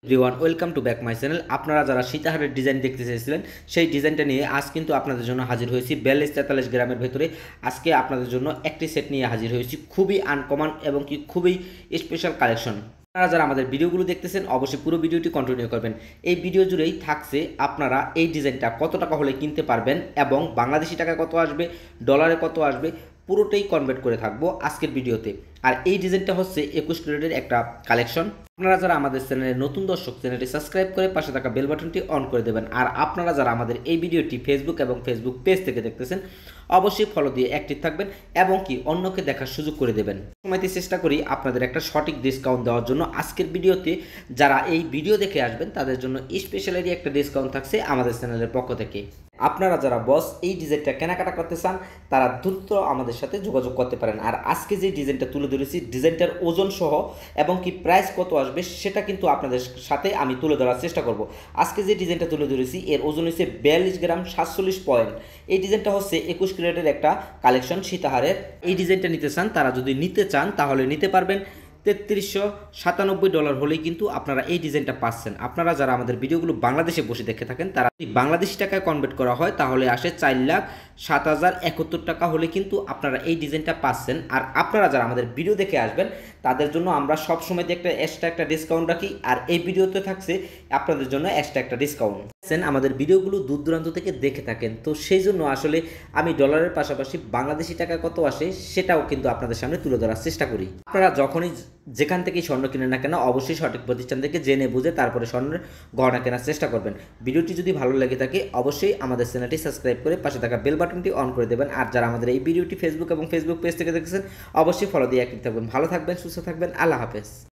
Everyone welcome to back my channel. আপনারা যারা সীতাহারের design দেখতে চেয়েছিলেন সেই ডিজাইনটা নিয়ে আজ কিন্তু আপনাদের জন্য হাজির হয়েছি 42-43 গ্রামের ভেতরে। আজকে আপনাদের জন্য একটি সেট নিয়ে হাজির হয়েছি, খুবই আনকমন এবং কি খুবই স্পেশাল কালেকশন। আপনারা যারা আমাদের ভিডিওগুলো দেখতেছেন অবশ্যই পুরো ভিডিওটি কন্টিনিউ করবেন। এই ভিডিও জুড়েই থাকছে আপনারা এই ডিজাইনটা কত টাকা হলে কিনতে পারবেন এবং বাংলাদেশি টাকা কত আসবে, ডলারে কত আসবে, পুরোটাই কনভার্ট করে থাকবো আজকের ভিডিওতে। আর এই ডিজাইনটা হচ্ছে 21 ক্যারেটের একটা কালেকশন। আপনারা যারা আমাদের চ্যানেলের নতুন দর্শক, চ্যানেলটি সাবস্ক্রাইব করে পাশে থাকা বেল বাটনটি অন করে দেবেন। আর আপনারা যারা আমাদের এই ভিডিওটি ফেসবুক এবং ফেসবুক পেজ থেকে দেখতেছেন অবশ্যই ফলো দিয়ে অ্যাক্টিভ থাকবেন এবং কি অন্যকে দেখার সুযোগ করে দেবেন। সময়তে চেষ্টা করি আপনাদের একটা সঠিক ডিসকাউন্ট দেওয়ার জন্য। আজকের ভিডিওতে যারা এই ভিডিও দেখে আসবেন তাদের জন্য স্পেশালি একটা ডিসকাউন্ট থাকছে আমাদের চ্যানেলের পক্ষ থেকে। আপনারা যারা বস এই ডিজাইনটা কেনাকাটা করতে চান তারা দ্রুত আমাদের সাথে যোগাযোগ করতে পারেন। আর আজকে যে ডিজাইনটা তুলে ধরেছি ডিজাইনটার ওজন সহ এবং কি প্রাইস কত আসবে সেটা কিন্তু আপনাদের সাথে আমি তুলে ধরার চেষ্টা করব। আজকে যে ডিজাইনটা তুলে ধরেছি এর ওজন হচ্ছে 42 গ্রাম 47 পয়েন্ট। এই ডিজাইনটা হচ্ছে 21 ক্যারেটের একটা কালেকশন সীতাহারের। এই ডিজাইনটা নিতে চান, তারা যদি নিতে চান তাহলে নিতে পারবেন। $3397 হলেই কিন্তু আপনারা এই ডিজাইনটা পাচ্ছেন। আপনারা যারা আমাদের ভিডিওগুলো বাংলাদেশে বসে দেখে থাকেন তারা বাংলাদেশি টাকায় কনভার্ট করা হয় তাহলে আসে 4,07,071 টাকা হলে কিন্তু আপনারা এই ডিজাইনটা পাচ্ছেন। আর আপনারা যারা আমাদের ভিডিও দেখে আসবেন তাদের জন্য আমরা সবসময় একটা এক্সট্রা একটা ডিসকাউন্ট রাখি। আর এই ভিডিওতে থাকছে আপনাদের জন্য এক্সট্রা একটা ডিসকাউন্ট। আমাদের ভিডিওগুলো দূর দূরান্ত থেকে দেখে থাকেন, তো সেই জন্য আসলে আমি ডলারের পাশাপাশি বাংলাদেশি টাকা কত আসে সেটাও কিন্তু আপনাদের সামনে তুলে ধরার চেষ্টা করি। আপনারা যখনই যেখান থেকেই স্বর্ণ কিনেন না কেন অবশ্যই সঠিক প্রতিষ্ঠান থেকে জেনে বুঝে তারপরে স্বর্ণের গহনা কেনার চেষ্টা করবেন। ভিডিওটি যদি ভালো লেগে থাকে অবশ্যই আমাদের চ্যানেলটি সাবস্ক্রাইব করে পাশে থাকা বেল বাটনটি অন করে দেবেন। আর যারা আমাদের এই ভিডিওটি ফেসবুক এবং ফেসবুক পেজ থেকে দেখছেন অবশ্যই ফলো দিয়ে অ্যাক্টিভ থাকবেন। ভালো থাকবেন, সুস্থ থাকবেন, আল্লাহ হাফেজ।